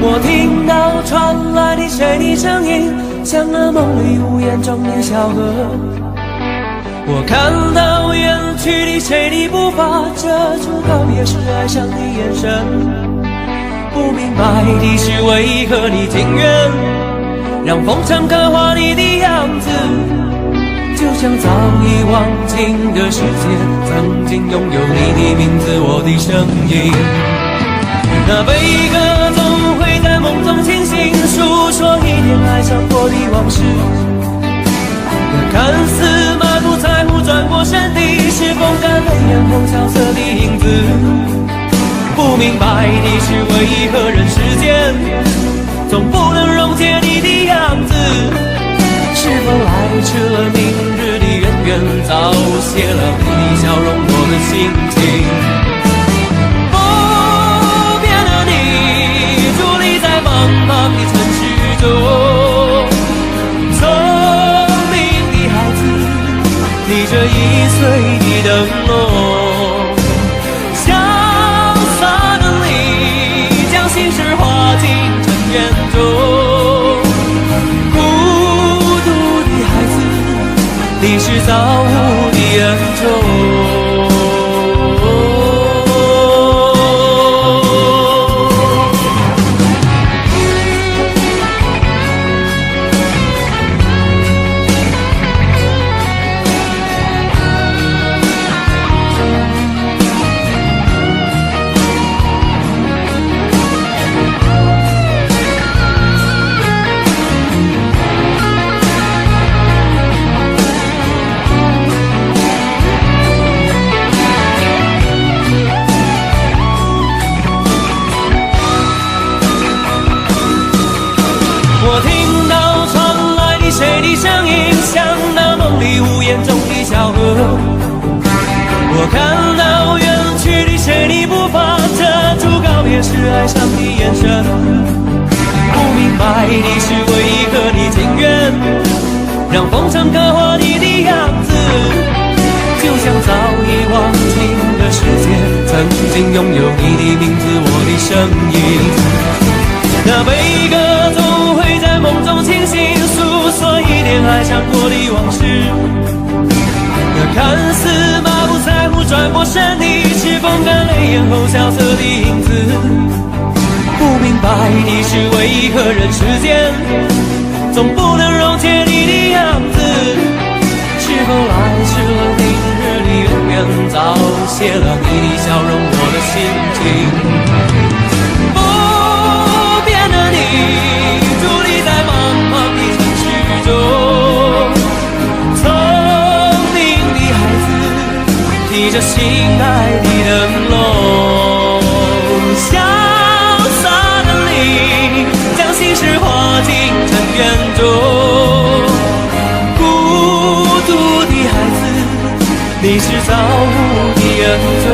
我听到传来的谁的声音，像那梦里无言中的小河。我看到远去的谁的步伐，遮住告别时哀伤的眼神。不明白的是，为何你情愿让风尘刻画你的样子，就像早已忘情的世界，曾经拥有你的名字，我的声音。那悲歌总会在梦中清醒，诉说一点爱上过的往事。那看似满不在乎转过身的，是风干泪眼后萧瑟的影子。不明白的是，为何人世间总不能溶解你的样子？是否来迟了明日的渊源，早谢了你的笑容，我的心情。不变的你，伫立在茫茫的城市中，聪明的孩子，逆着易碎的灯笼，潇洒的你，将心事化进尘缘中。你是造物的恩宠。我听到传来的谁的声音，像那梦里无言中的小河。我看到远去的谁的步伐，遮住告别时哀伤的眼神。不明白的是，为何你情愿让风尘刻画你的样子，就像早已忘情的世界，曾经拥有你的名字，我的声音。那悲歌总会在梦中清醒，诉说一点爱上过的往事。那看似满不在乎转过身的，是风干泪眼后萧瑟的影子。不明白的是，为何人世间总不能溶解你的样子？是否来迟了明日的渊源，早谢了你的笑容，我的心情。你伫立在茫茫的城市中，聪明的孩子，提着心爱的灯笼，潇洒的你，将心事化进尘缘中。孤独的孩子，你是造物的恩宠。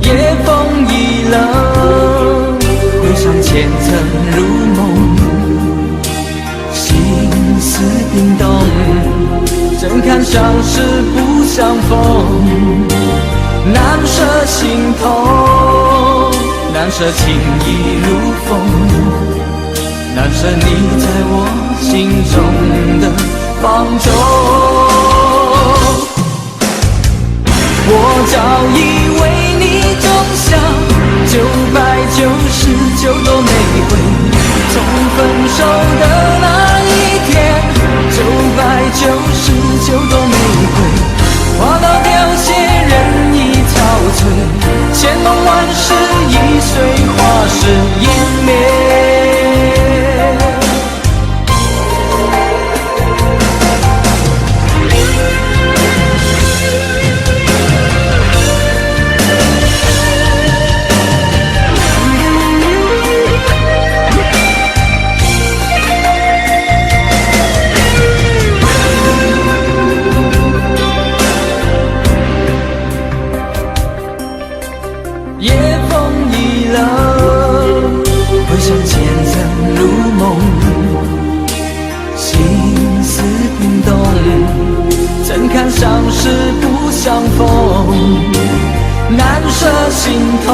夜风已冷，上前尘如梦，心思冰冻，怎堪相识不相逢，难舍心头，难舍情意如风，难舍你在我心中的放纵。我早已为你种下999朵玫瑰，从分手的那一天，999朵玫瑰花到凋谢，人已憔悴，千梦万世已随花事湮灭。相识不相逢，难舍心头，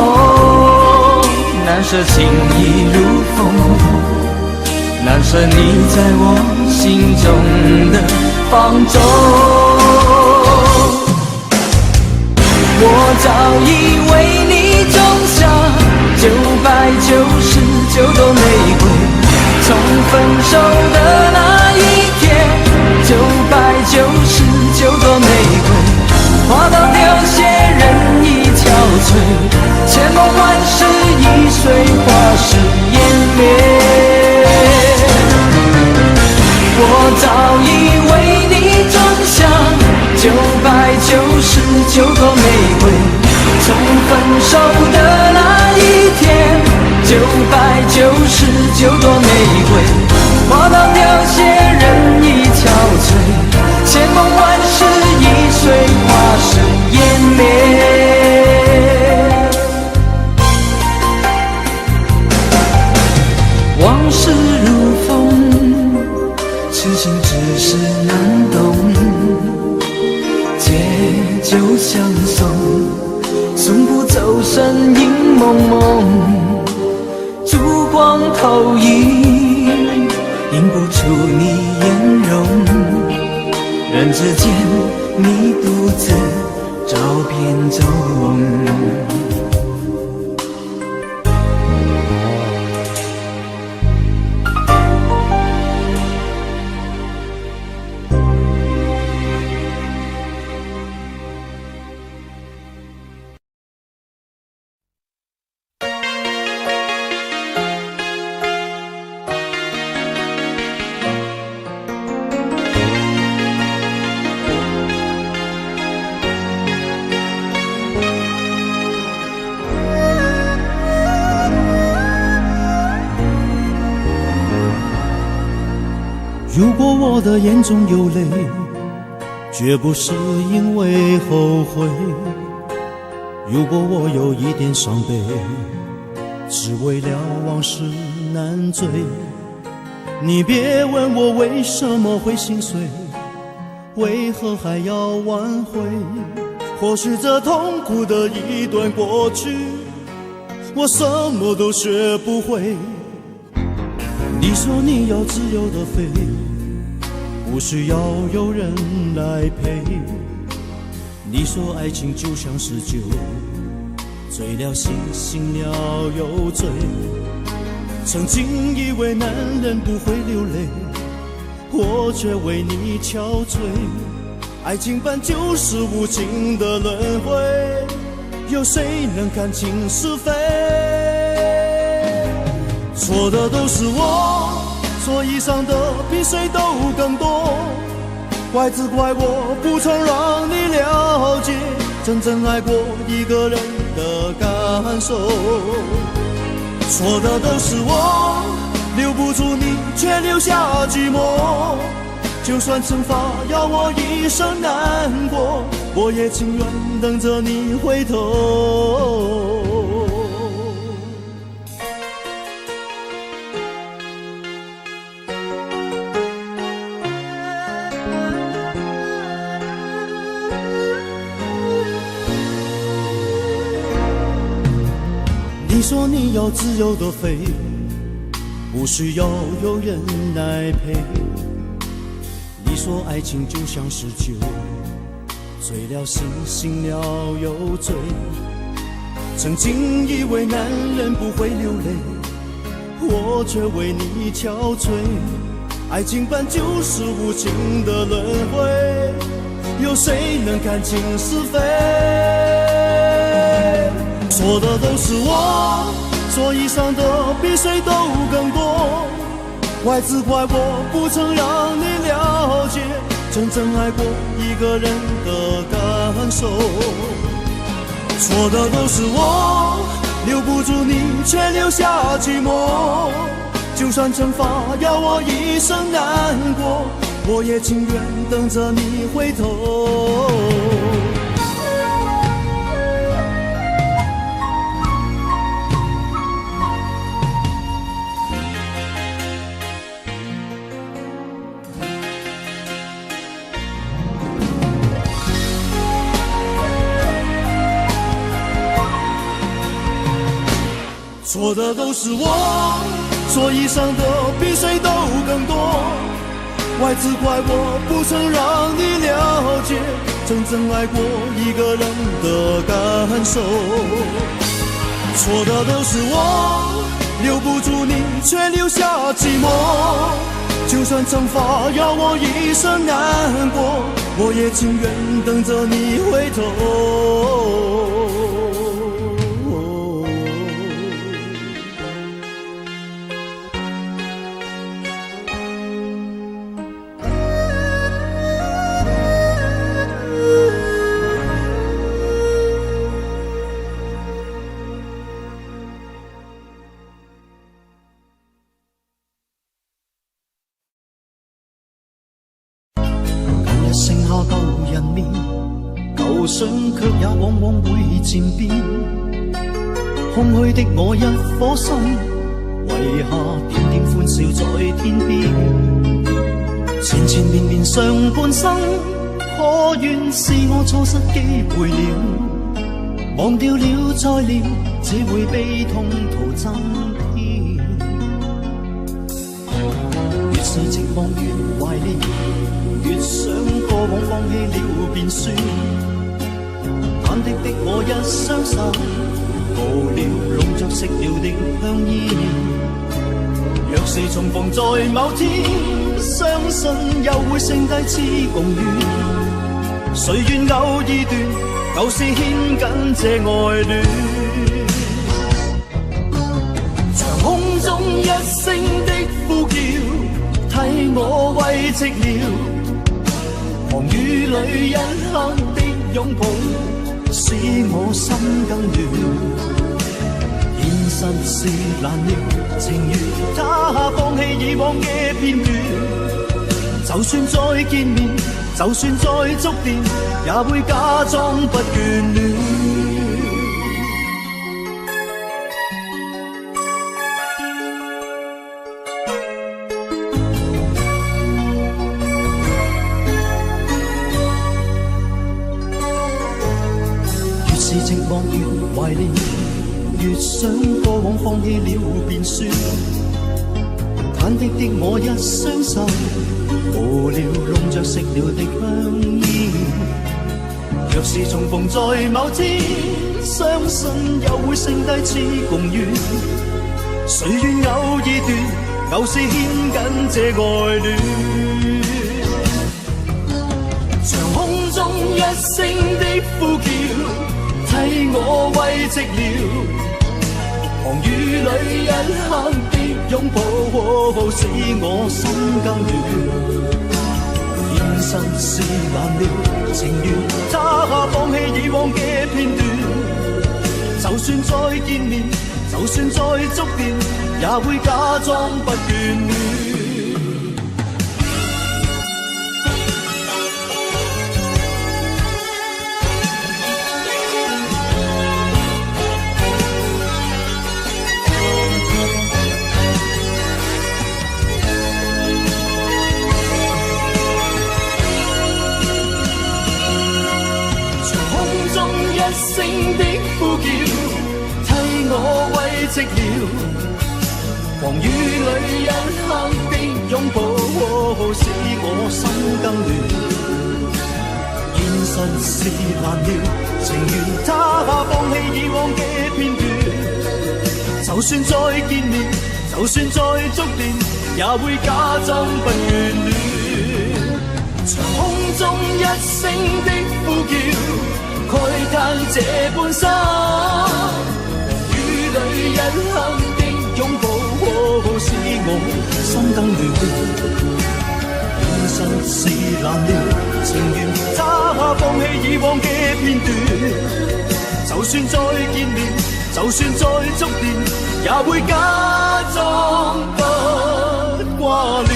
难舍情意如风，难舍你在我心中的放纵。我早已为你种下999朵玫瑰，从分手的那一天，999朵玫瑰花到凋谢，人已憔悴，千梦万世已随花事湮灭。我早已为你种下999朵玫瑰，从分手的那一天，999朵玫瑰花到凋谢，人已憔悴，千梦万世已随花事湮灭。往事如风，痴心只是难懂，借酒相送，送不走身影蒙蒙，烛光投影，映不出你颜容，人之间你独自照片中。如果我的眼中有泪，绝不是因为后悔；如果我有一点伤悲，只为了往事难追。你别问我为什么会心碎，为何还要挽回？或许这痛苦的一段过去，我什么都学不会。你说你要自由的飞，不需要有人来陪。你说爱情就像是酒，醉了醒，醒了又醉。曾经以为男人不会流泪，我却为你憔悴。爱情本就是无情的轮回，有谁能看清是非？错的都是我，所以伤的比谁都更多。怪只怪我不曾让你了解真正爱过一个人的感受。错的都是我，留不住你却留下寂寞。就算惩罚要我一生难过，我也情愿等着你回头。想要自由的飞，不需要有人来陪。你说爱情就像是酒，醉了醒，醒了又醉。曾经以为男人不会流泪，我却为你憔悴。爱情本就是无情的轮回，有谁能看清是非？错的都是我，所以伤的比谁都更多。怪只怪我不曾让你了解真正爱过一个人的感受。错的都是我，留不住你却留下寂寞。就算惩罚要我一生难过，我也情愿等着你回头。错的都是我，所以伤的比谁都更多。怪只怪我不曾让你了解真正爱过一个人的感受。错的都是我，留不住你却留下寂寞。就算惩罚要我一生难过，我也情愿等着你回头。剩下舊人面，舊相卻也往往會漸變。空虛的我一顆心，遺下點點歡笑在天邊。纏纏綿綿上半生，可願是我錯失機會了？忘掉了再了，只會悲痛徒增添。越是寂寞越懷念，越想過往放棄了便算，忐忑的我一雙手，無聊籠着熄了的香煙。若是重逢在某天，相信又會剩低次共戀。誰願偶爾斷，舊事牽緊這愛戀。長空中一聲的呼叫，替我慰寂了。寒雨裏一刻的擁抱，使我心更亂。現實是難料，情願他放棄以往嘅片段。就算再見面，就算再觸電，也會假裝不眷戀。寂寞越懷念，越想過往放棄了便算。忐忑的我一雙手，無聊籠着熄了的香煙。若是重逢在某天，相信又會剩低次共願。誰願偶爾斷，舊事牽緊這愛戀。長空中一聲的呼叫，替我慰寂了。寒雨裏一刻的擁抱，使我心更亂。現實是難料，情願他放棄以往嘅片段。就算再見面，就算再觸電，也會假裝不眷戀。一聲的呼叫，替我慰寂了。狂雨里一刻的擁抱，使我心更亂。現實是難料，情願他放棄以往嘅片段。就算再見面，就算再觸電，也會假裝不眷戀。長空中一聲的呼叫，慨嘆這半生。雨裏一刻的擁抱，使我心更亂。現實是難料，情願他放棄以往嘅片段。就算再見面，就算再觸電，也會假裝不掛戀。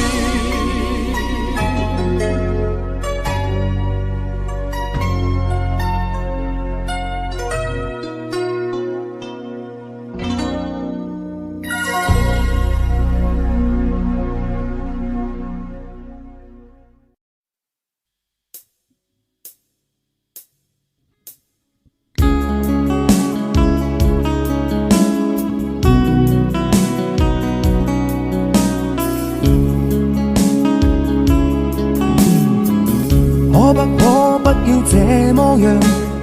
可不要這麼樣，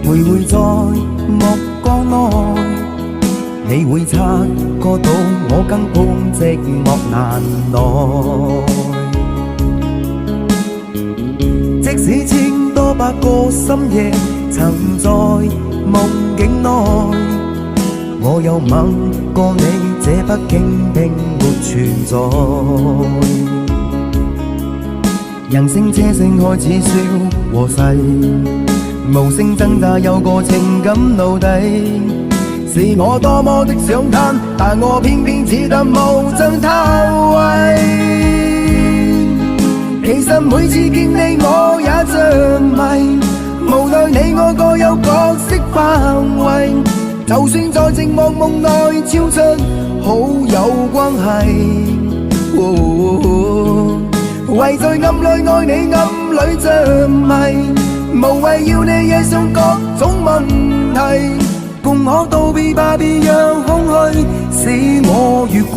徘徊在目光內，你會察覺到我更碰寂寞難耐。即使千多百個深夜曾在夢境內，我又問過你，這北京並沒存在。人聲車聲開始消和逝，無聲掙扎有個情感奴隸，是我多麼的想嘆，但我偏偏只得無盡嘆謂。其實每次見你我也着迷，無奈你我各有角色範圍，就算在寂寞夢內超出好友關係。唯在暗裏愛你，暗裏着迷，無謂要你惹上各種問題，共我道別吧，別讓空虛使我越軌。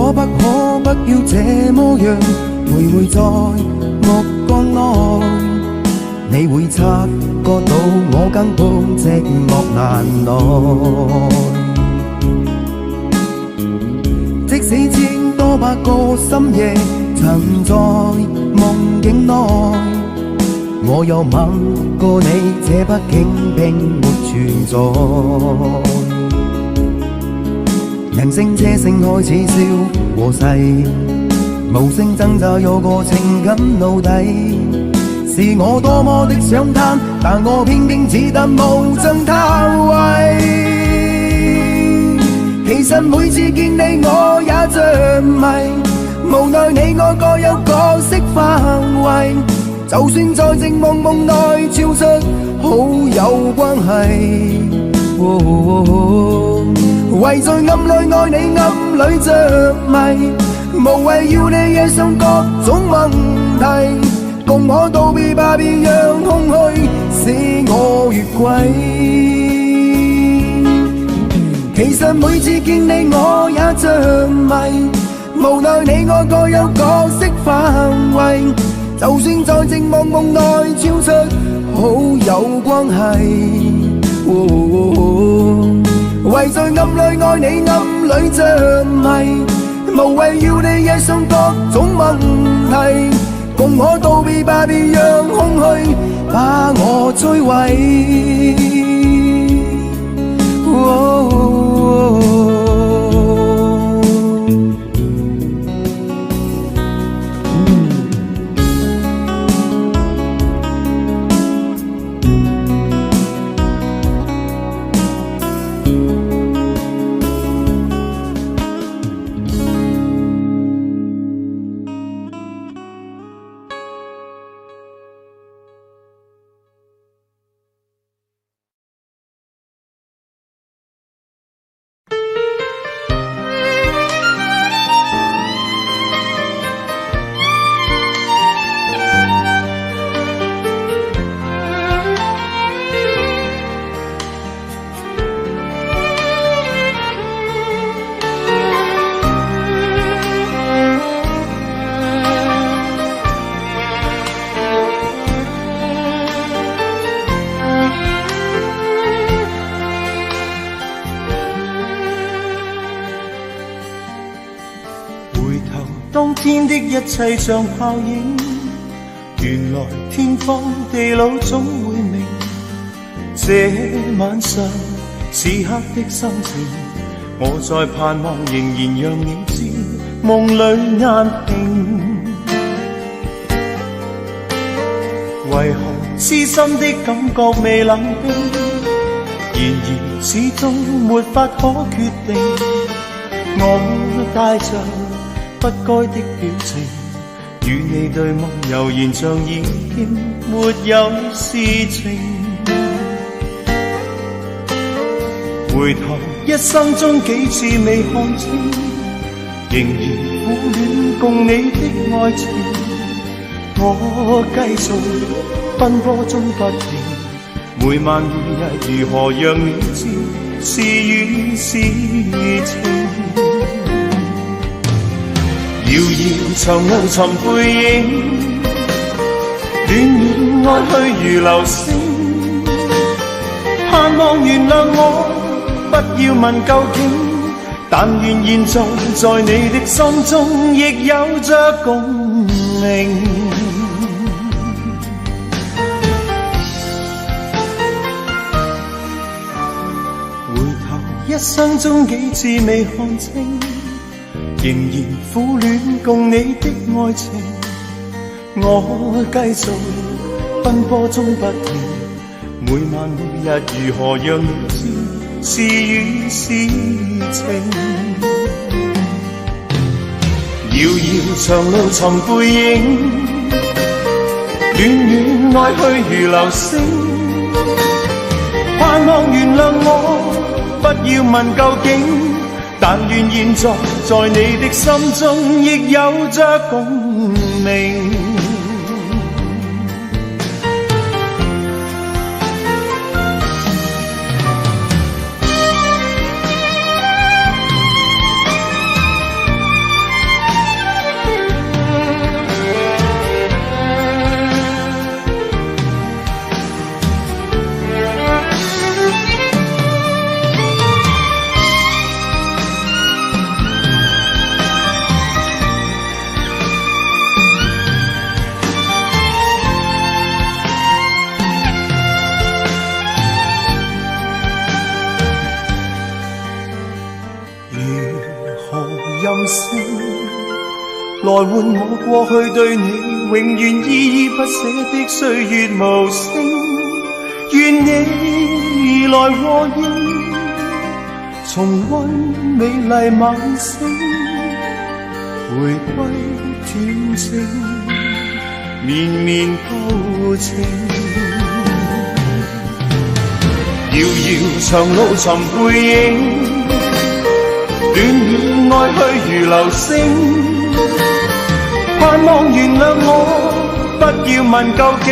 可不要這麼樣，徘徊在目光內，你會察覺到我更碰寂寞難耐。即使千多百個深夜曾在夢境內，我又問過你，這北京並沒存在。人聲車聲開始消和逝，無聲掙扎有個情感奴隸，是我多麼的想嘆，但我偏偏只得無盡嘆謂。其實每次見你我也着迷，無奈你我各有角色範圍，就算在寂寞夢內超出好友關係。唯在暗裏愛你，暗裏着迷，無謂要你惹上各種問題，共我道別吧，別讓空虛使我越軌。其實每次見你我也着迷，無奈你我各有角色範圍，就算在寂寞夢內超出好友關係。唯在暗裏愛你，暗裏着迷，無謂要你惹上各種問題，共我道別吧，別讓空虛把我摧毀。天的一切像泡影，原來天荒地老總會明。這晚上此刻的心情，我在盼望仍然讓你知，夢裏壓平。為何痴心的感覺未冷冰？然而始終沒法可決定。我帶着不該的表情，與你對望，悠然像已經沒有事情。回頭一生中幾次未看清，仍然苦戀共你的愛情。我繼續奔波中不停，每晚每日如何讓你知是與是情。遙遙長路尋背影，戀戀愛去如流星。盼望原諒我，不要問究竟，但願現在在你的心中亦有着共鳴。回頭一生中幾次未看清，仍然苦戀共你的愛情。我繼續奔波中不停，每晚每日如何讓你知是與是情。遙遙長路尋背影，戀戀愛去如流星。盼望原諒我，不要問究竟，但願現在在你的心中亦有着共鳴。任性來換我過去對你永遠依依不捨的歲月無聲，願你來和應，重溫美麗晚星，回歸斷情，綿綿舊情。遙遙長路尋背影，戀戀愛去如流星。盼望原諒我，不要問究竟，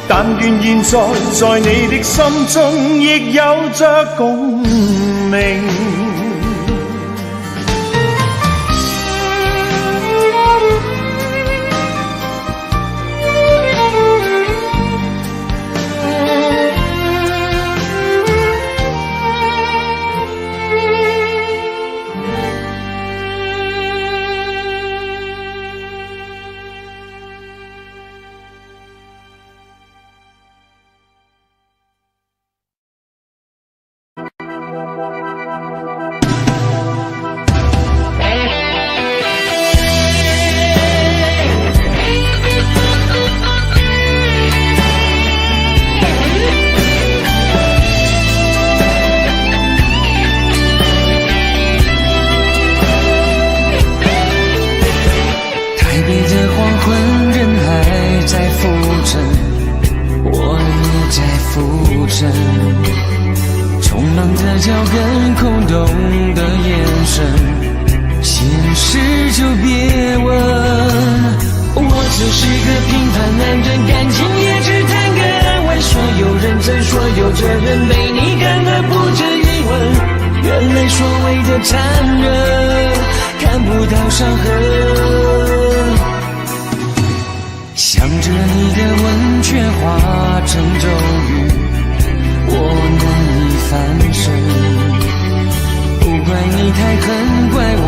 但願現在在你的心中亦有着共鳴。匆忙的脚跟，空洞的眼神，现实就别问。我只是个平凡男人，感情也只谈个安稳。所有认真，所有责任，被你干得不值一问。原来所谓的残忍，看不到伤痕。想着你的吻，却化成咒语，我难以翻身。不怪你太狠，怪我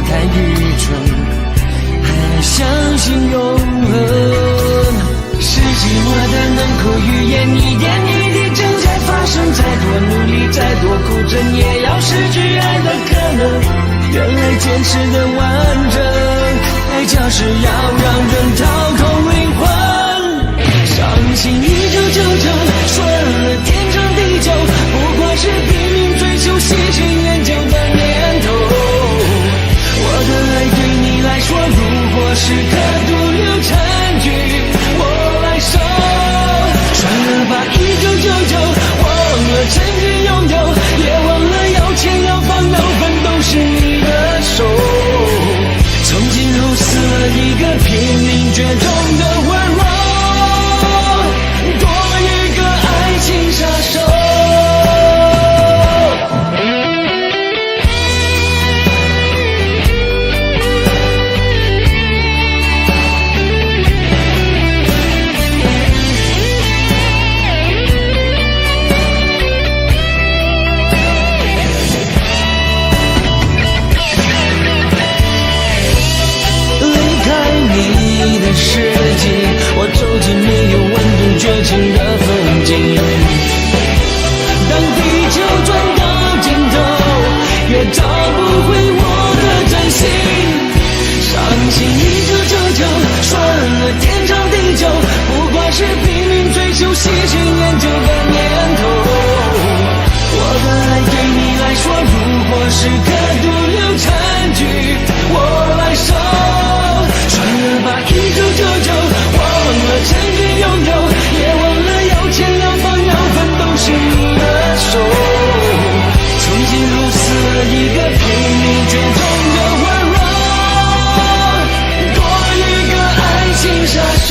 太愚蠢，还还相信永恒。是寂寞的能口语言，一点一滴正在发生。再多努力，再多苦撑，也要失去爱的可能。原来坚持的完整，爱就是要让人掏空灵魂。伤心1999，顺了天长地久，不过是拼命追求喜新厌旧的念头。我的爱对你来说，如果是颗独留残局，我来收。算了吧，1999，忘了曾经拥有，也忘了要钱要房要分都是你的手。从今后死了一个拼命绝种的温柔，多一个爱情杀手。世界，我走进没有温度绝情的风景。当地球转到尽头，也找不回我的真心。伤心1999，算了天长地久，不过是拼命追求喜新厌旧的念头。我的爱对你来说，如果是颗独留残局，我来收。算了吧，1999，忘了曾经拥有，也忘了要钱要房要分都是你的手。从今后死了一个拼命绝种的温柔，多一个爱情杀手。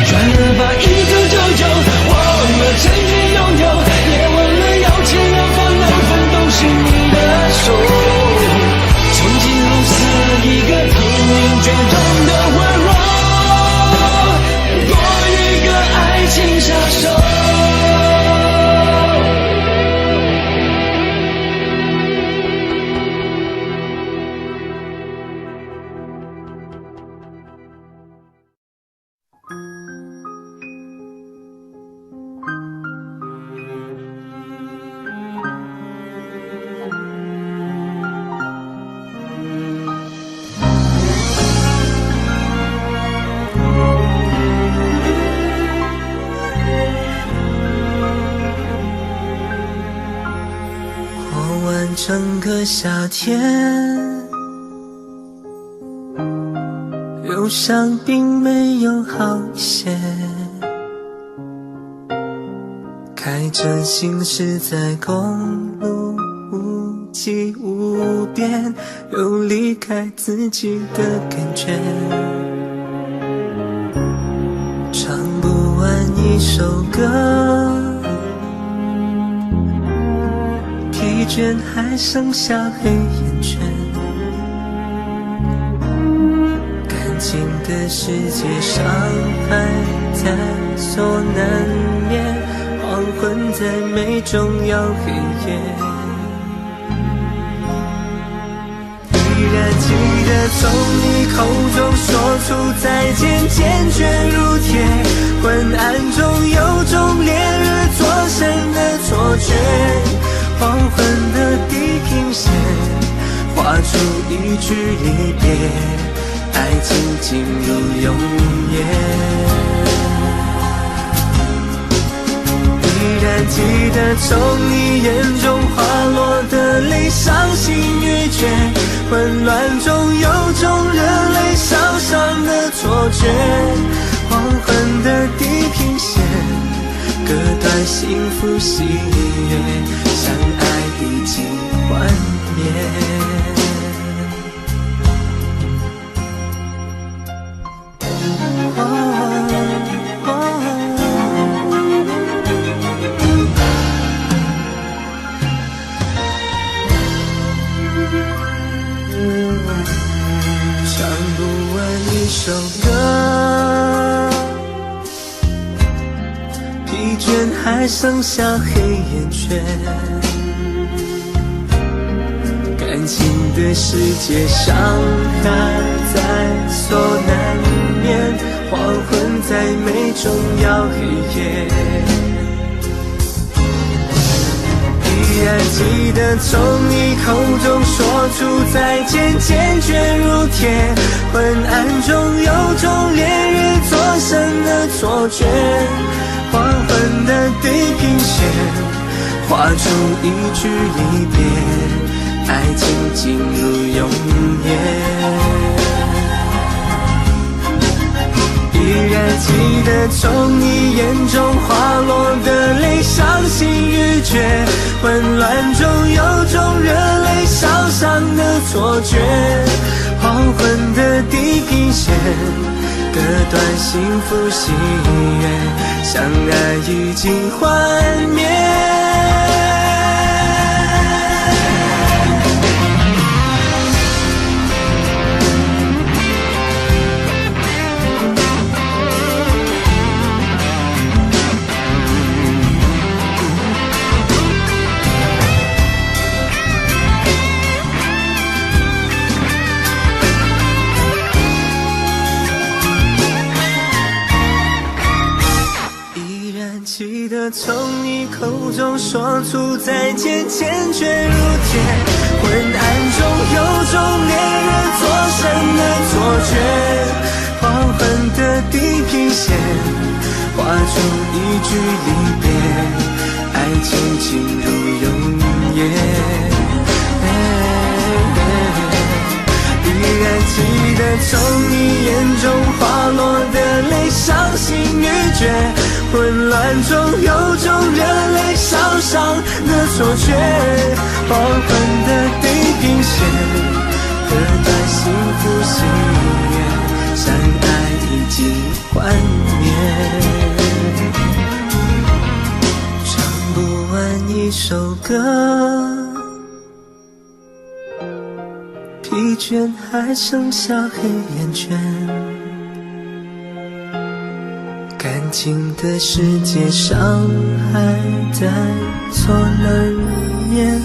算了吧，1999，忘了曾经拥有，也忘了要钱要房要分都是你的手。一个拼命绝种的温柔，多一个爱情杀手。整个夏天，忧伤并没有好些，开着行驶在公路，无际无边，有离开自己的感觉，唱不完一首歌，疲倦还剩下黑眼圈，感情的世界伤害在所难免，黄昏在美中要黑夜，依然记得从你口中说出再见，坚决如铁，昏暗中有种烈日灼身的错觉，黄昏的地平线画出一句离别，爱情进入永夜，依然记得从你眼中滑落的泪，伤心欲绝，混乱中有种热泪烧伤的错觉，黄昏的地平线割断幸福喜悦，相爱已经幻灭。唱不完一首歌，疲倦还剩下黑眼圈，感感情的世界上还在所难免，黄昏在眉中摇黑夜。依然记得从你口中说出再见，坚决如铁。昏暗中有种烈日灼身的错觉，黄昏的地平线画出一句离别，爱情进入永夜。依然记得从你眼中滑落的泪，伤心欲绝，混乱中有种热泪烧伤的错觉，黄昏的地平线割断幸福喜悦，相爱已经幻灭。记得从你口中说出再见，坚决如铁。昏暗中有种烈日灼身的错觉，黄昏的地平线画出一句离别，爱情进入永夜。依然记得从你眼中滑落的泪，伤心欲绝，混乱中有种热泪烧伤的错觉，黄昏的地平线割断幸福喜悦，相爱已经幻灭。唱不完一首歌，疲倦还剩下黑眼圈，感情的世界上还在所难免，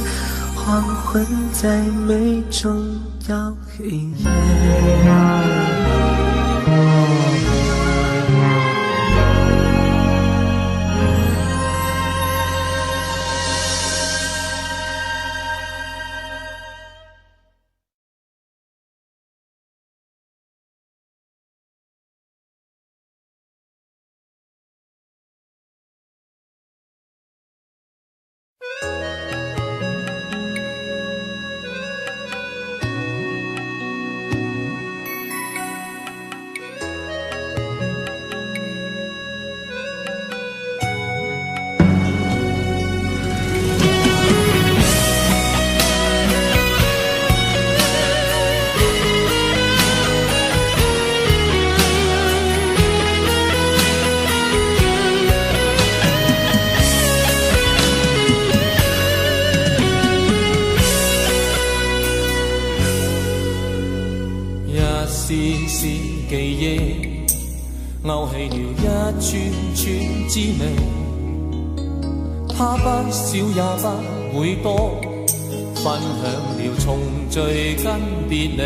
黄昏在眉中摇黑夜。記憶勾起了一串串滋味，它不少也不會多，分享了重聚跟別離，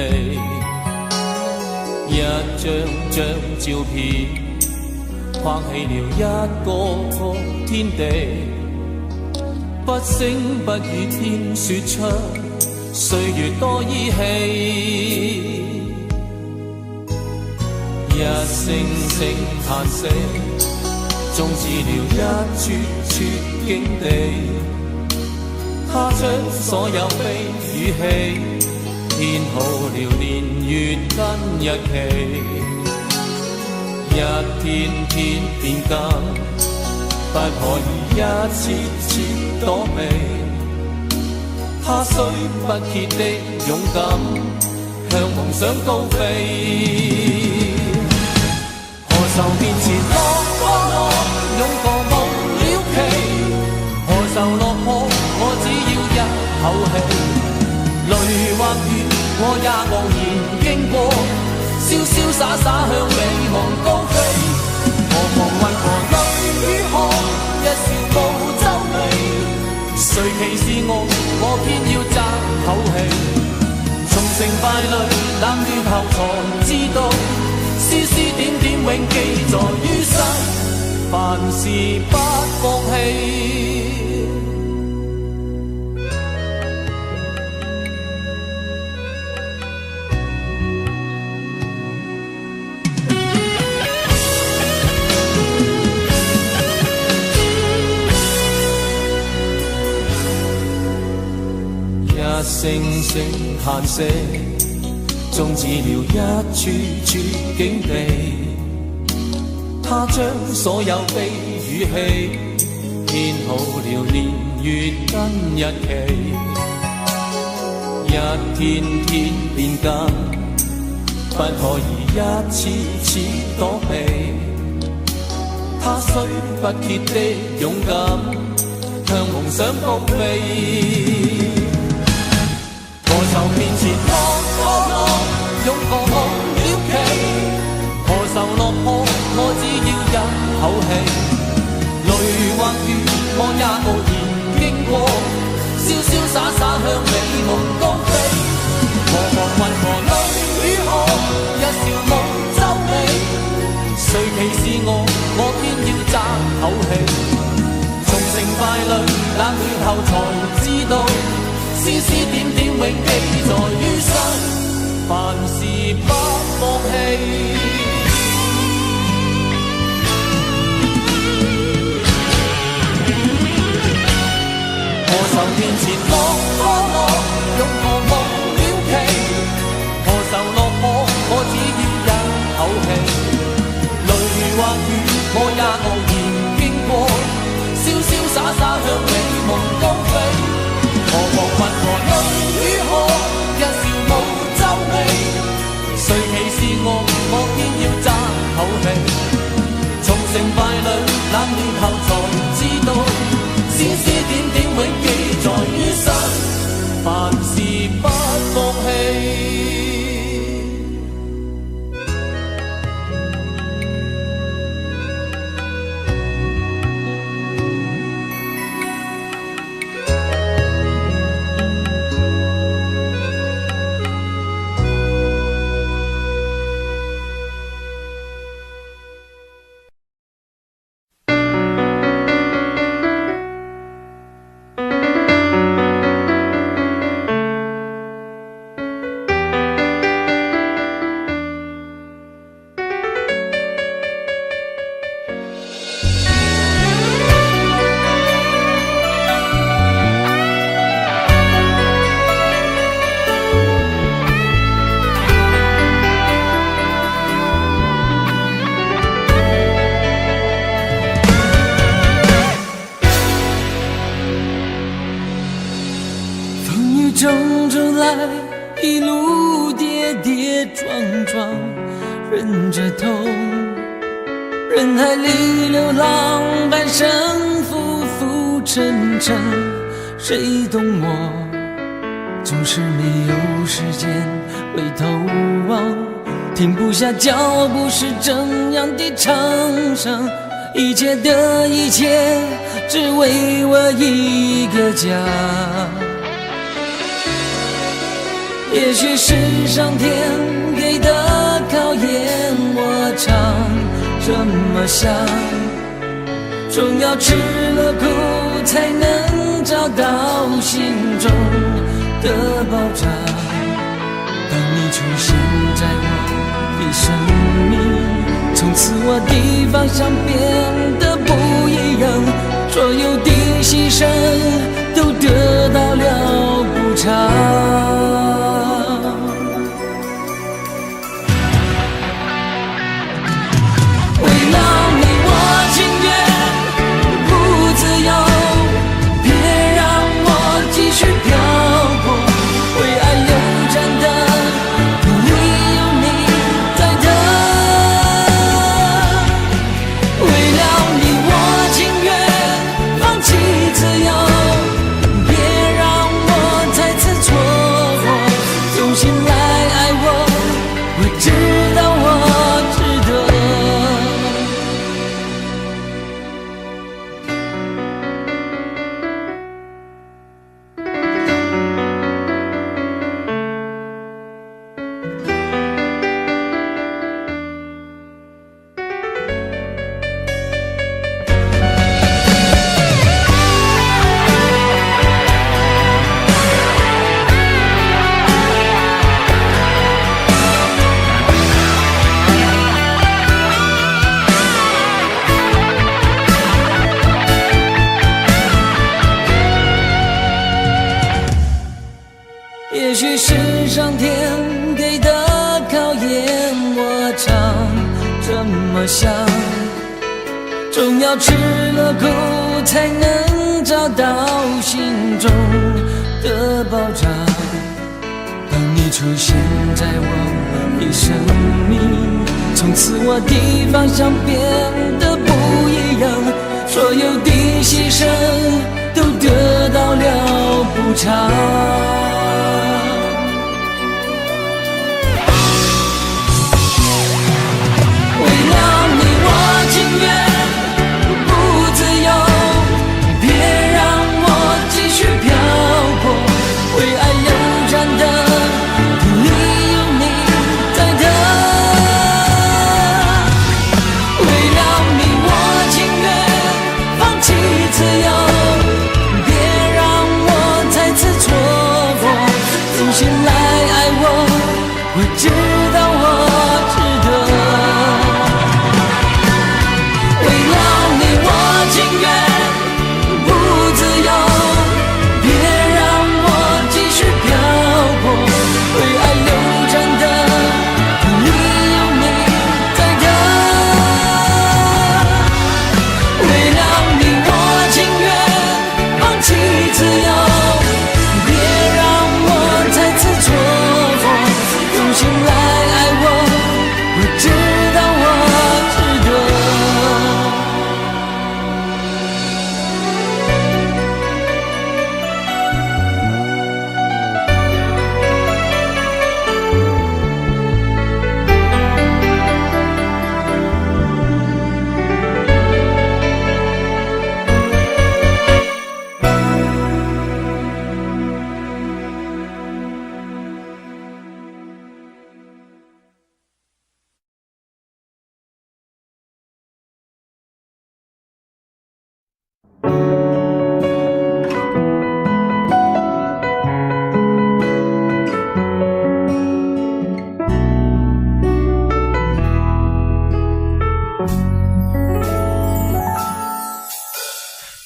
一張張照片框起了一個個天地，不聲不語天說出歲月多依稀，一聲聲嘆息，終止了一處處境地。他將所有悲與喜，編好了年月跟日期，一天天變更，不可以一次次躲避。他雖不竭的勇敢，向夢想高飛。何愁面前落過我，勇過夢了期。何愁落魄，我只要一口氣。淚或血，我也無言經過，瀟瀟灑灑向美夢高飛。何妨為何淚與汗，一笑無皺眉。誰歧視我，我偏要爭口氣。快淚，冷暖後才知道，絲絲點點永記在於心，凡事不放棄。一聲聲嘆息，終止了一處處境地。他將所有悲與喜編好了年月跟日期，一天天變緊，不可以一次次躲避。他雖不竭的勇敢，向夢想高飛。何愁面前落落擁個夢了期，何愁落魄我只要一口氣，淚或雨我也無言經過，瀟瀟灑灑向美夢高飛。何妨雲和淚與河，一笑夢皺眉，誰歧視我，我偏要爭口氣。從成敗侶冷暖後才知道，絲絲點點永記在於心，凡事不放棄。何愁面前落落擁個夢了期，何愁落魄我只要一口氣，淚或雨我也無言經過，瀟瀟灑灑向美夢高飛。何妨雲和淚與河，一笑無皺眉，誰歧視我，我偏要爭口氣。從成敗侶冷暖後才知道，絲絲點點永記在於心，凡事不放棄。冲出来，一路跌跌撞撞，忍着痛，人海里流浪，半生浮浮沉沉，谁懂我？总是没有时间回头望，停不下脚步是怎样的长伤，一切的一切，只为我一个家。也许是上天给的考验，我常这么想，总要吃了苦才能找到心中的保障。当你出现在我的生命，从此我的方向变得不一样，所有的牺牲都得到了补偿。为想，总要吃了苦才能找到心中的保障。当你出现在我的生命，从此我的方向变得不一样，所有的牺牲都得到了补偿。为了你我情愿不自由，别让我继续漂泊，为爱流转的理由你在等。为了你我情愿放弃自由，别让我再次错过，重新来爱我，我知道我值得。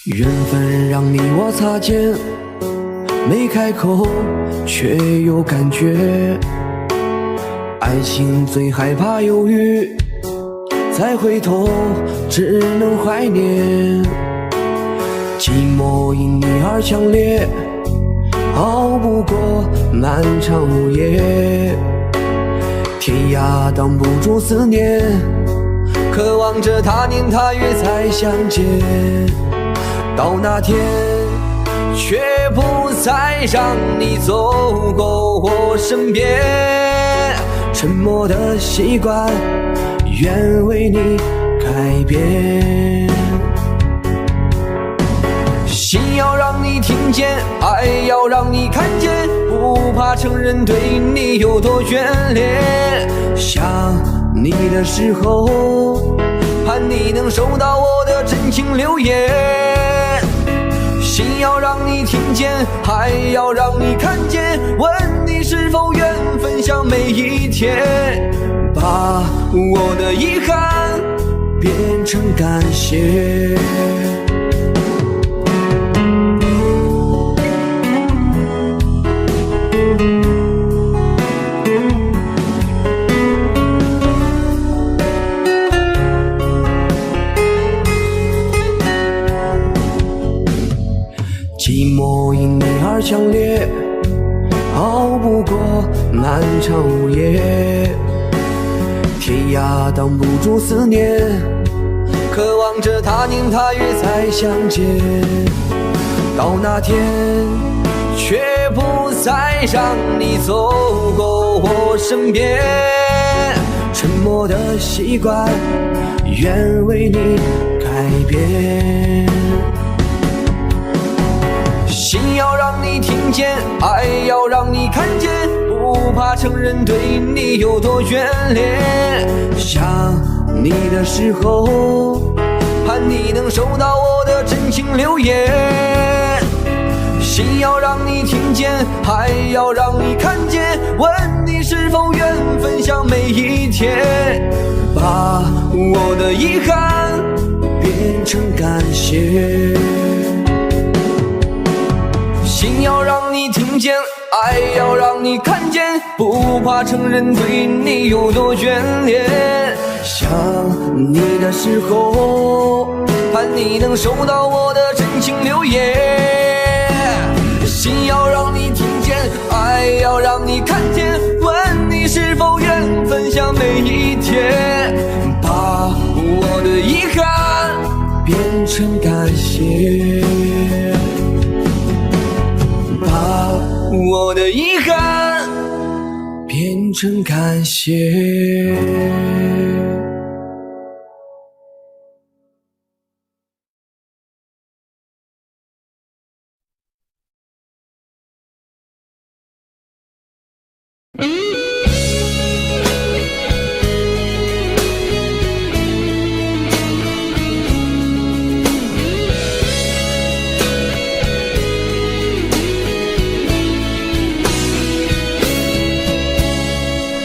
缘分让你我擦肩，没开口却有感觉。爱情最害怕犹豫，再回头只能怀念。寂寞因你而强烈，熬不过漫长午夜。天涯挡不住思念，渴望着他年他月再相见。到那天却不再让你走过我身边，沉默的习惯愿为你改变。心要让你听见，爱要让你看见，不怕承认对你有多眷恋。想你的时候，盼你能收到我的真情留言。心要让你听见，还要让你看见，问你是否愿分享每一天，把我的遗憾变成感谢。寂寞因你而强烈，熬不过漫长午夜。天涯挡不住思念，渴望着他年他月再相见。到那天却不再让你走过我身边，沉默的习惯愿为你改变。心要让你听见，爱要让你看见，不怕承认对你有多眷恋。想你的时候，盼你能收到我的真情留言。心要让你听见，还要让你看见，问你是否愿分享每一天，把我的遗憾变成感谢。心要让你听见，爱要让你看见，不怕承认对你有多眷恋。想你的时候，盼你能收到我的真情留言。心要让你听见，爱要让你看见，问你是否愿分享每一天，把我的遗憾变成感谢，把我的遗憾变成感谢。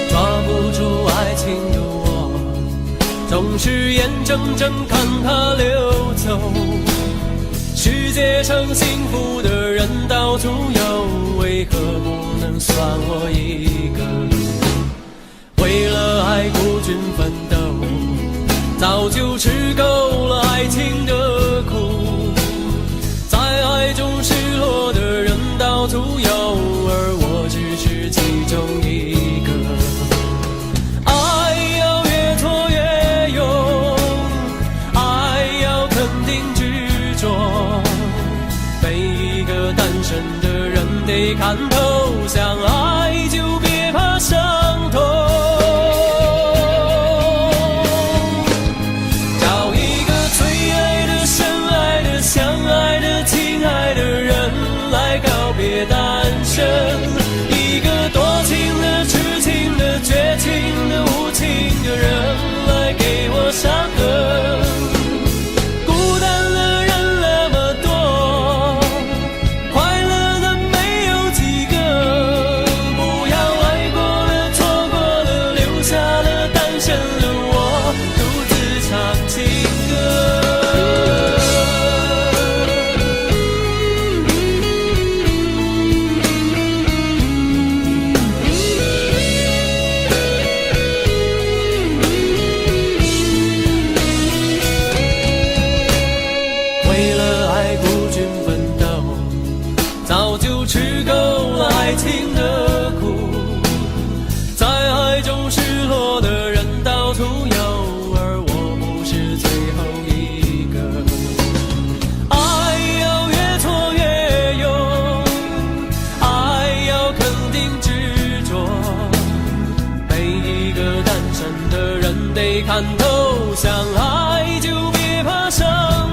抓不住爱情的我，总是眼睁睁看它流走。世界上幸福的人到处有，为何不能算我一个？为了爱孤军奋斗，早就吃够了爱情的苦。在爱中失落的人到处有，而我只是其中一个。爱要越挫越勇，爱要肯定执着，每一个单身的人得看透，相爱就别怕伤痛。找一个最爱的、深爱的、相爱的、亲爱的人来告别单身，一个多情的、痴情的、绝情的、无情的人来给我伤痕。孤单的人那么多，快乐的没有几个，不要爱过了、错过了，留下了单身的我，独自唱情歌。为了爱孤军奋斗，早就吃够了爱情的苦。在爱中失落的人到处有，而我不是最后一个。爱要越挫越勇，爱要肯定执着，每一个单身的人得看透，相爱就别怕伤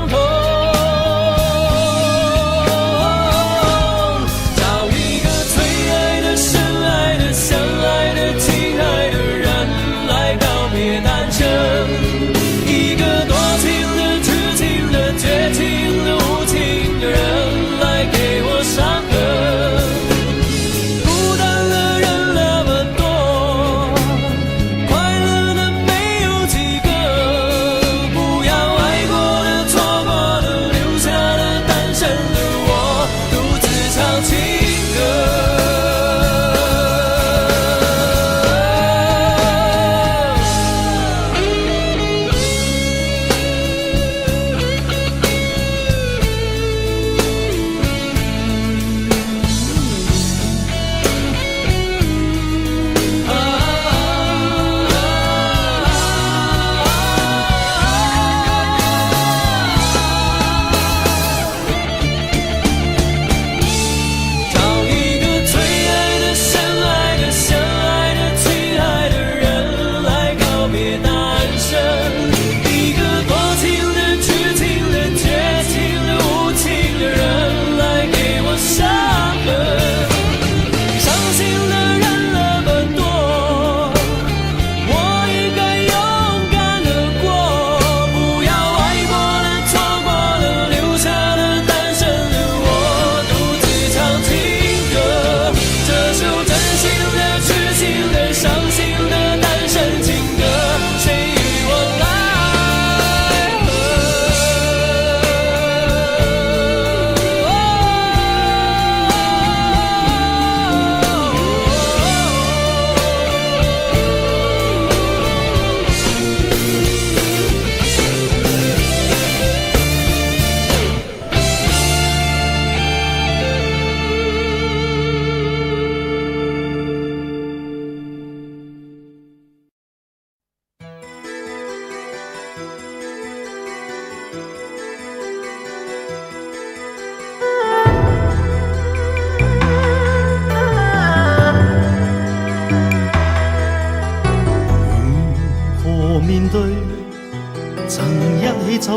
痛。找一个最爱的、深爱的、相爱的、亲爱的人来告别单身，一个多情的、痴情的、绝情的、无情的人来给我伤痕。孤单的人那么多，快乐的没有几个，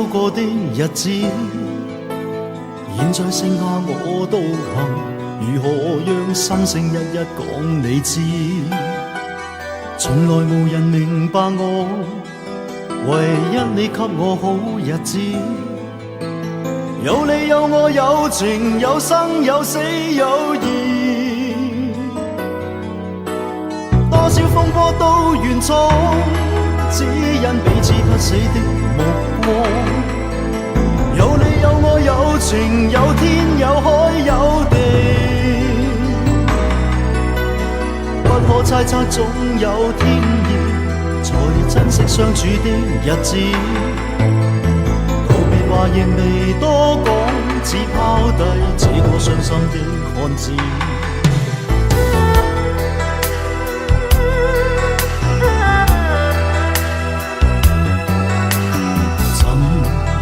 走過的日子，現在剩下我獨行，如何讓心聲一一講你知？從來無人明白我，唯一你給我好日子。有你有我有情有生有死有義，多少風波都願闖，只因彼此不死的目光。有你有我有情有天有海有地，不可猜測總有天意，才珍惜相處的日子。話亦未多講，只拋低這個傷心的漢子。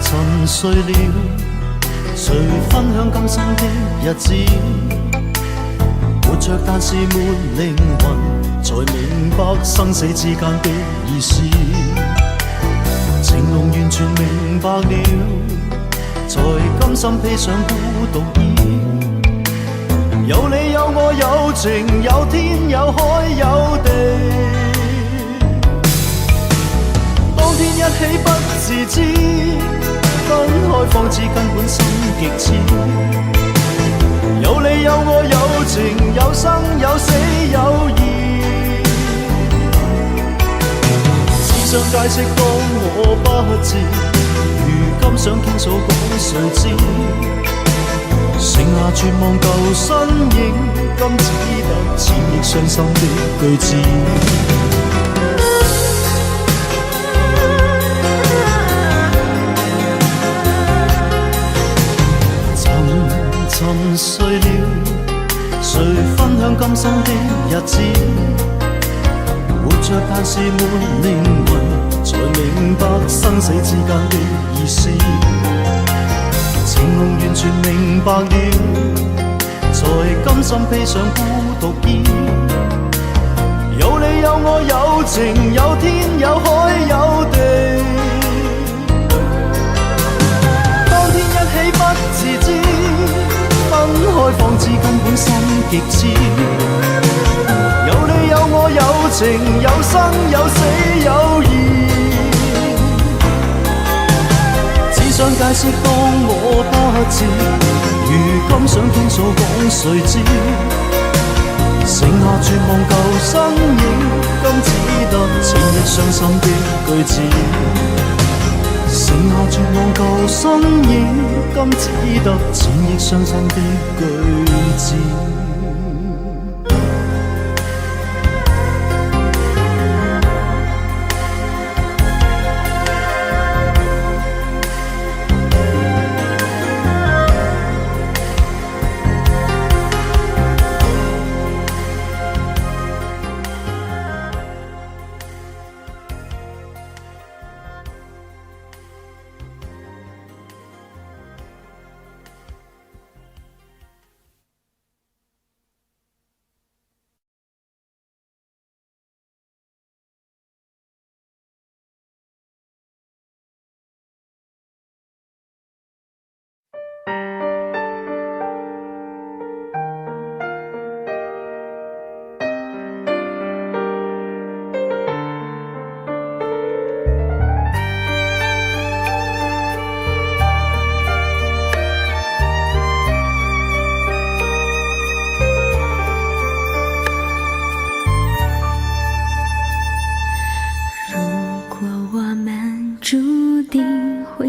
沉睡了，誰分享今生的日子？活着但是沒靈魂，才明白生死之間的意思。情濃完全明白了，才甘心披上孤獨衣。有你有我有情有天有海有地，當天一起不自知，分開方知根本心極痴。有你有我有情有生有死有義，想解釋當我不智，如今想傾訴講誰知？剩下絕望舊身影，今只得千億傷心的句子。沉睡了，誰分享今生的日子？活着但是沒靈魂，才明白生死之間的意思。情濃完全明白了，才甘心披上孤獨衣。有你有我有情有天有海有地，當天一起不自知，分開方知根本心極痴。有你有我有情有生有死有義，只想解釋當我不智，如今想傾訴講誰知？剩下絕望舊身影，今只得千億傷心的句子。剩下絕望舊身影，今只得千億傷心的句子。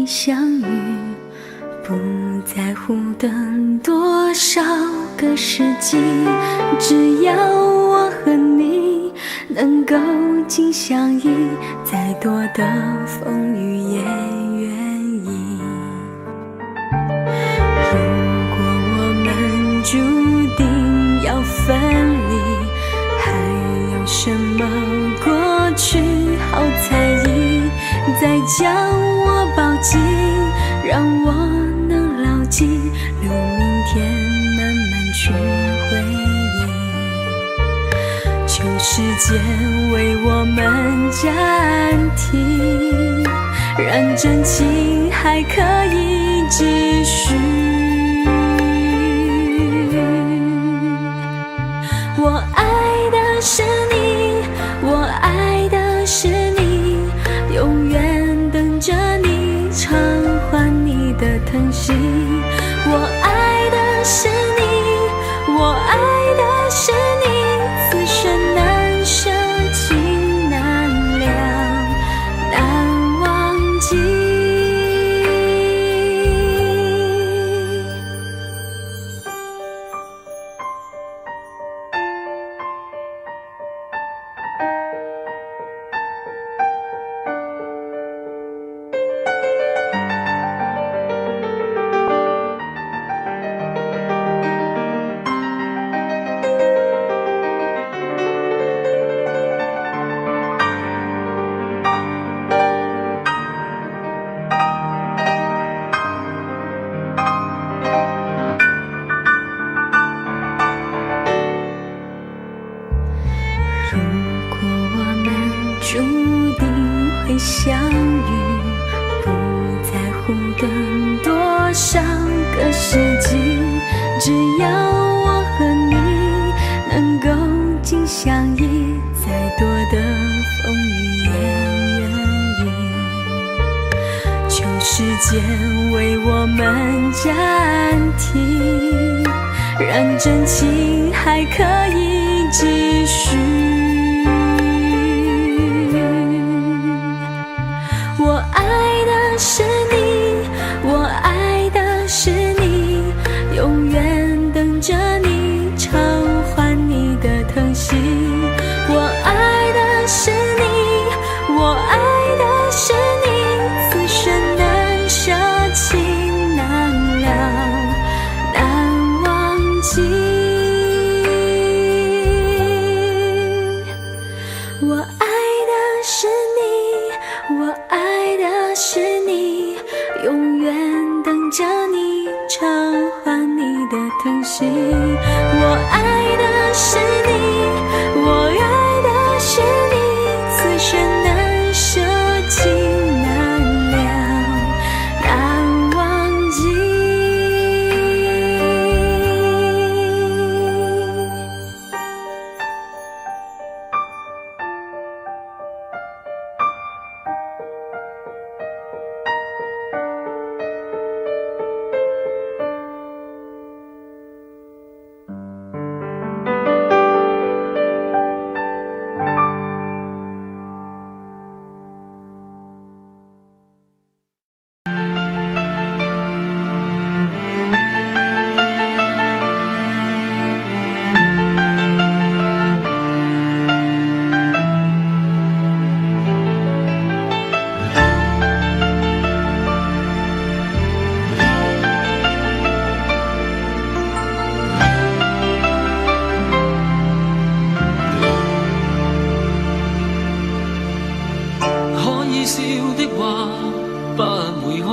相遇，不在乎等多少个世纪，只要我和你能够紧相依，再多的风雨也愿意。如果我们注定要分离，还有什么过去好在意？再将我抱紧，让我能牢记，留明天慢慢去回忆。求时间为我们暂停，让真情还可以继续。我爱的是你，我爱的是你，永远等着你偿还你的疼惜。我爱的是你，我爱的是你，此生难舍情难了，难忘记。注定会相遇，不在乎更多少个世纪，只要我和你能够紧相依，再多的风雨也愿意。求时间为我们暂停，让真情还可以继续。我爱的是你，我爱的是你，永远等着你偿还你的疼惜。我爱的是你，我爱的是你，此生难舍情难了，难忘记。我爱的是你，我爱的是你，永远等着你偿还你的疼惜。我爱的是你，我爱的是你，此生难舍情难了，难忘记。笑的話不會哭，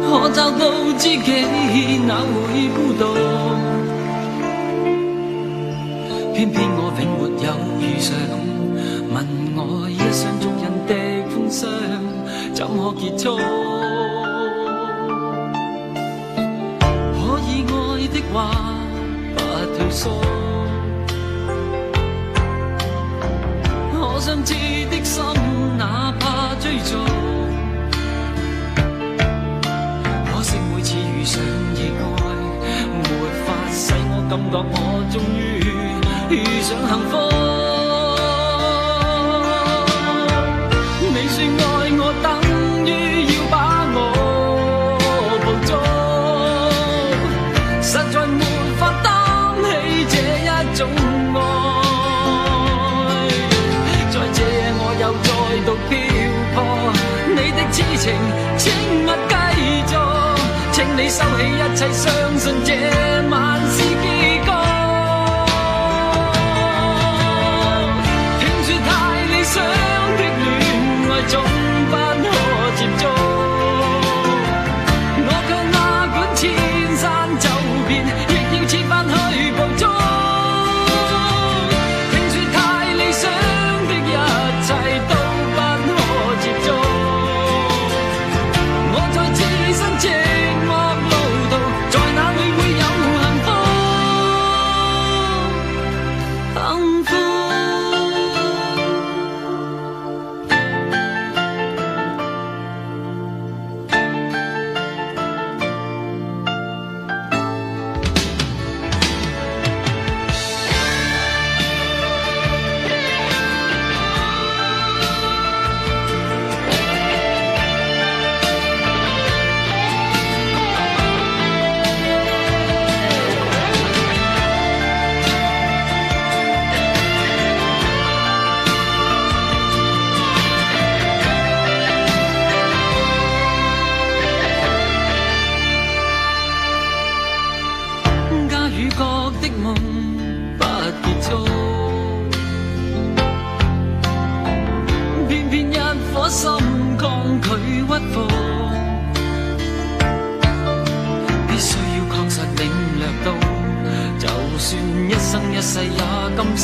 可找到知己哪會孤獨？偏偏我永沒有遇上，問我一廂俗人的風霜怎可結束？可以愛的話不退縮，可相知的心哪怕追逐，可惜每次遇上意外，沒法使我感覺我終於遇上幸福。你說愛我等於要把我捕捉，實在沒法擔起這一種愛。在這夜我又再度漂泊，你的痴情請勿繼續，請你收起一切，相信這晚是結局。聽說太理想的戀愛總不可接觸，我卻哪管千山走遍，亦要設法去捕捉。聽說太理想的一切服，必須要確實領略到，就算一生一世也甘心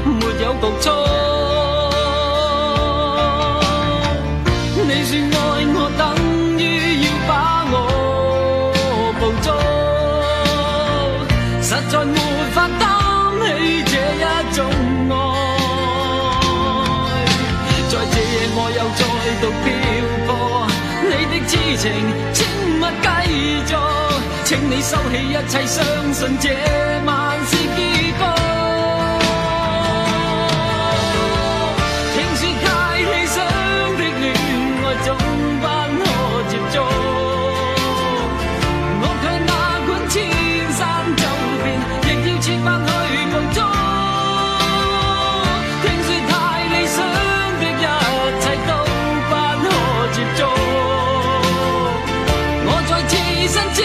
沒有局促。你說愛我等於要把我捕捉，實在沒法擔起這一種愛。在這夜我又再度漂泊，你的痴情請勿繼續，請你收起一切，相信這晚是結局。聽說太理想的戀愛總不可接觸，我卻哪管千山走遍，亦要設法去捕捉。聽說太理想的一切都不可接觸，我在自身寂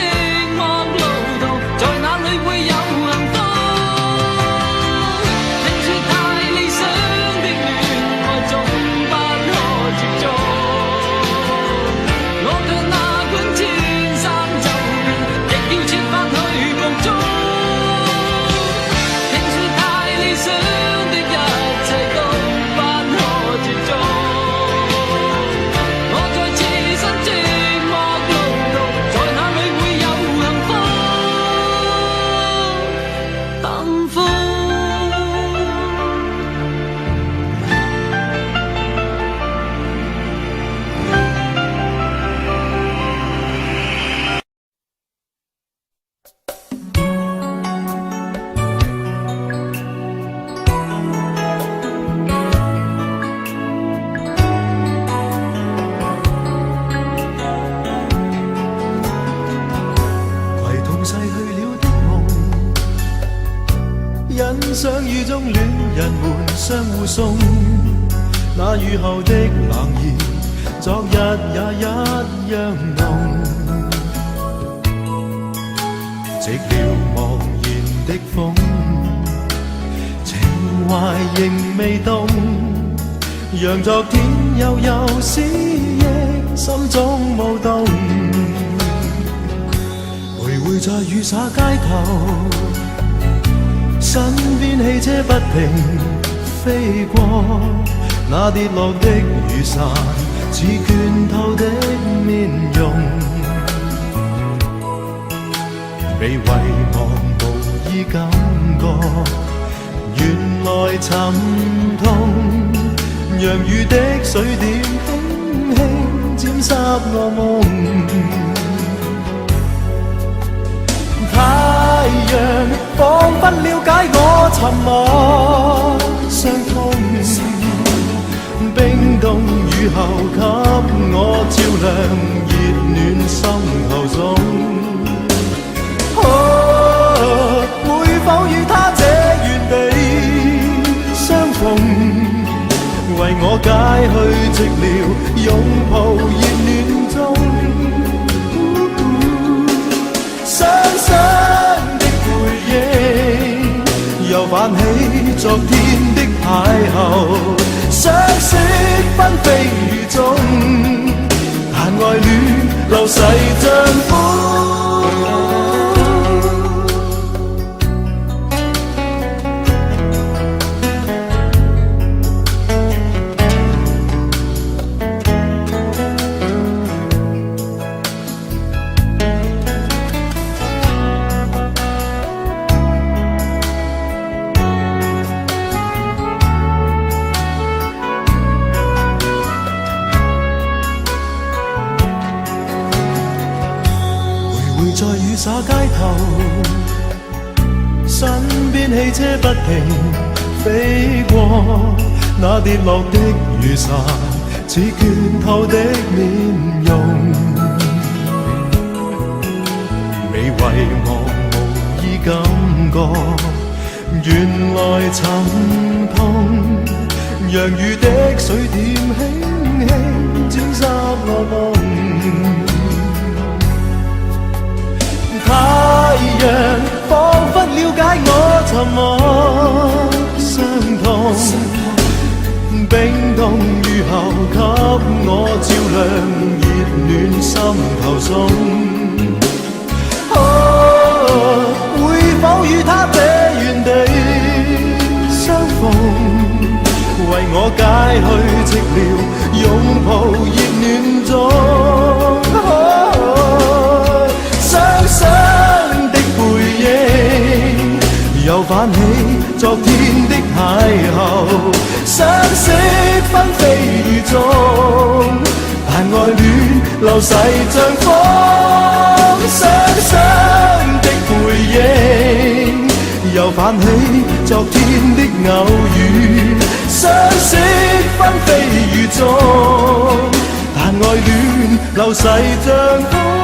寞路途，在哪裏會有幸福？聽說太理想的戀愛總不可接觸，我卻哪管千山走遍，亦要設法去捕捉。聽說太理想的一切都不可接觸，我在自身寂寞路途，在哪裏會有幸福？幸福。攜同逝去了的夢，欣賞雨中戀人們相互送，那雨後的冷意，昨日也一樣濃。寂寥茫然的風，情懷仍未動，讓昨天悠悠思憶心中舞動。徘徊在雨灑街頭，身邊汽車不停飛過，那跌落的雨傘似拳頭的面容，被遺忘無意感覺，原來沉痛，讓雨的水點輕輕沾濕我夢。太陽彷彿了解我沉默傷痛，冰凍雨後給我照亮熱暖心頭中。會否與他這原地相逢，為我解去寂寥，擁抱熱暖中。雙雙的回憶，又泛起昨天的邂逅，相識紛飛雨中，但愛戀流逝像風。在雨灑街頭，身邊汽車不停飛過，那跌落的雨傘似拳頭的面容，未遺忘無意感覺，原來沉痛，讓雨的水點輕輕沾濕我夢。太陽彷彿了解我沉默傷痛，冰凍雨後給我照亮心頭痛。會否與他這原地相逢，為我解去寂寥，擁抱熱暖中。雙雙的背影，又泛起昨天的邂逅，相識紛飛雨中，但愛戀流逝像風。雙雙的背影，又泛起昨天的偶遇，相識紛飛雨中，但愛戀流逝像風。